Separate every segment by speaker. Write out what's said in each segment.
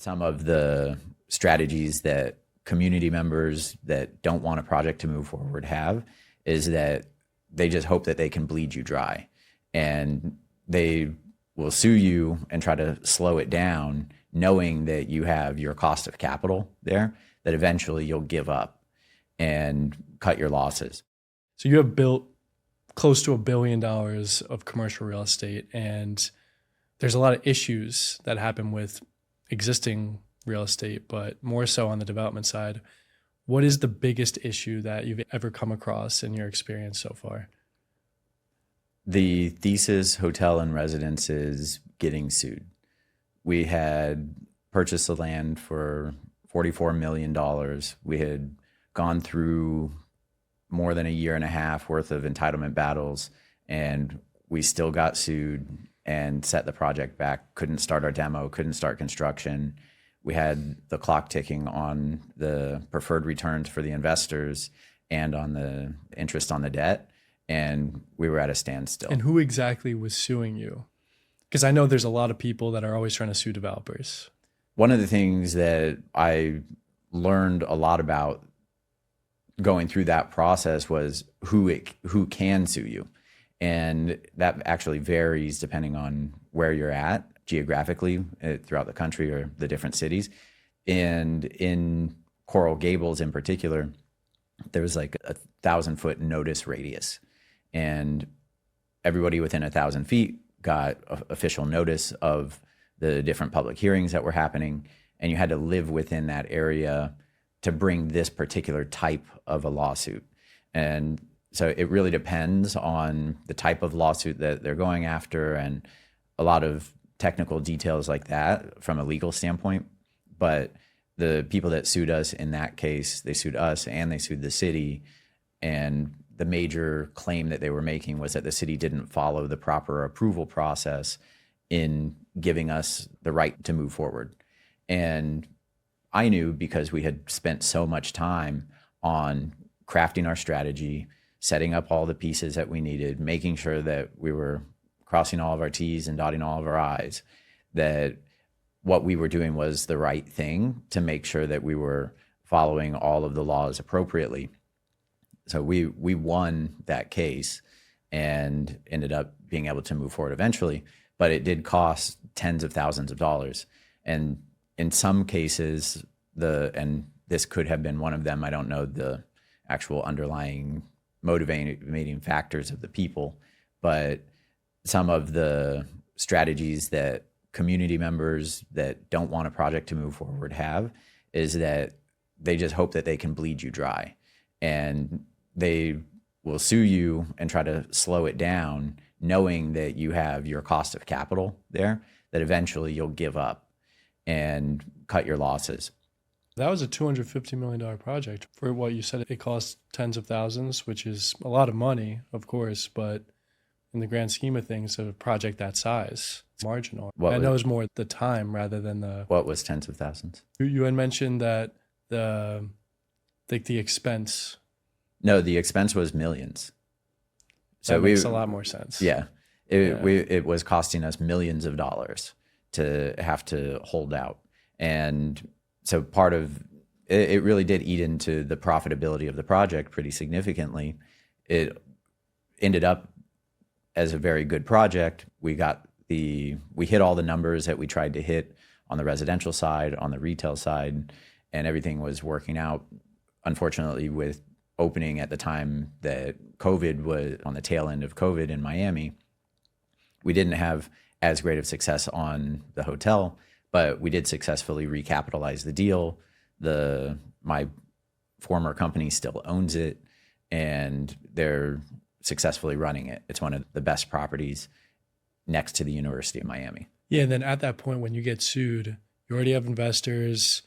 Speaker 1: some of the strategies that community members that don't want a project to move forward have is that they just hope that they can bleed you dry, and they will sue you and try to slow it down, knowing that you have your cost of capital there, that eventually you'll give up and cut your losses.
Speaker 2: So you have built close to $1 billion of commercial real estate, and there's a lot of issues that happen with existing real estate, but more so on the development side. What is the biggest issue that you've ever come across in your experience so far?
Speaker 1: The thesis hotel and residences getting sued. We had purchased the land for $44 million. We had gone through more than a year and a half worth of entitlement battles, and we still got sued and set the project back. Couldn't start our demo, couldn't start construction. We had the clock ticking on the preferred returns for the investors and on the interest on the debt, and we were at a standstill.
Speaker 2: And who exactly was suing you? Because I know there's a lot of people that are always trying to sue developers.
Speaker 1: One of the things that I learned a lot about going through that process was who can sue you. And that actually varies depending on where you're at geographically throughout the country or the different cities. And in Coral Gables in particular, there was like a 1,000-foot notice radius. And everybody within 1,000 feet got official notice of the different public hearings that were happening. And you had to live within that area to bring this particular type of a lawsuit. And so it really depends on the type of lawsuit that they're going after and a lot of technical details like that from a legal standpoint. But the people that sued us in that case, they sued us and they sued the city. And the major claim that they were making was that the city didn't follow the proper approval process in giving us the right to move forward. And I knew, because we had spent so much time on crafting our strategy, setting up all the pieces that we needed, making sure that we were crossing all of our T's and dotting all of our I's, that what we were doing was the right thing to make sure that we were following all of the laws appropriately. So we won that case and ended up being able to move forward eventually, but it did cost tens of thousands of dollars. And in some cases, and this could have been one of them, I don't know the actual underlying motivating factors of the people, but some of the strategies that community members that don't want a project to move forward have is that they just hope that they can bleed you dry, and they will sue you and try to slow it down, knowing that you have your cost of capital there, that eventually you'll give up and cut your losses.
Speaker 2: That was a $250 million project. For what you said, it cost tens of thousands, which is a lot of money, of course, but in the grand scheme of things, a project that size, it's marginal. I know it's more the time rather than the...
Speaker 1: What was tens of thousands?
Speaker 2: You had mentioned that the expense...
Speaker 1: No, the expense was millions.
Speaker 2: That makes a lot more sense.
Speaker 1: Yeah. It was costing us millions of dollars to have to hold out. And so part of it really did eat into the profitability of the project pretty significantly. It ended up as a very good project. We hit all the numbers that we tried to hit on the residential side, on the retail side, and everything was working out. Unfortunately, with opening at the time that COVID was on the tail end of COVID in Miami, we didn't have as great of success on the hotel, but we did successfully recapitalize the deal. My former company still owns it, and they're successfully running it. It's one of the best properties next to the University of Miami.
Speaker 2: Yeah, and then at that point when you get sued, you already have investors,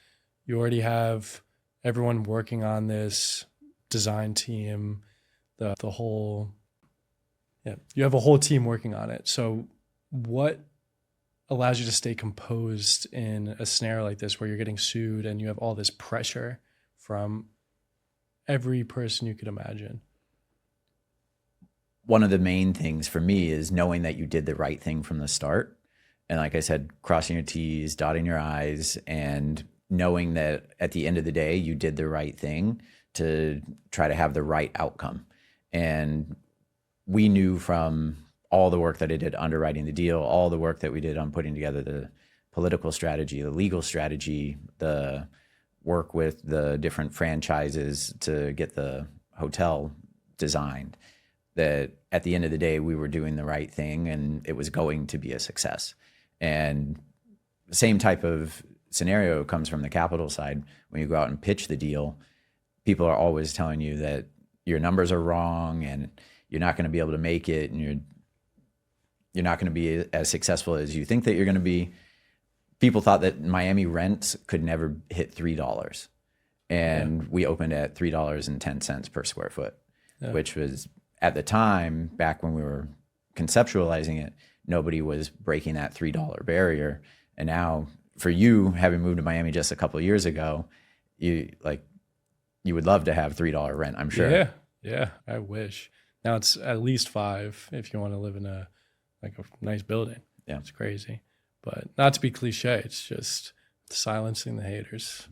Speaker 2: you already have everyone working on this design team, the whole, you have a whole team working on it. So what allows you to stay composed in a scenario like this where you're getting sued and you have all this pressure from every person you could imagine?
Speaker 1: One of the main things for me is knowing that you did the right thing from the start And like I said, crossing your T's, dotting your I's, and knowing that at the end of the day, you did the right thing to try to have the right outcome. And we knew from all the work that I did underwriting the deal, all the work that we did on putting together the political strategy, the legal strategy, the work with the different franchises to get the hotel designed, that at the end of the day, we were doing the right thing and it was going to be a success. And the same type of scenario comes from the capital side. When you go out and pitch the deal, people are always telling you that your numbers are wrong and you're not going to be able to make it, and you're not going to be as successful as you think that you're going to be. People thought that Miami rents could never hit $3. And we opened at $3.10 per square foot, which was, at the time, back when we were conceptualizing it, nobody was breaking that $3 barrier. And now, for you, having moved to Miami just a couple of years ago, you would love to have $3 rent, I'm sure.
Speaker 2: Yeah, I wish. Now it's at least $5 if you want to live in a nice building. Yeah, it's crazy. But not to be cliche, it's just silencing the haters.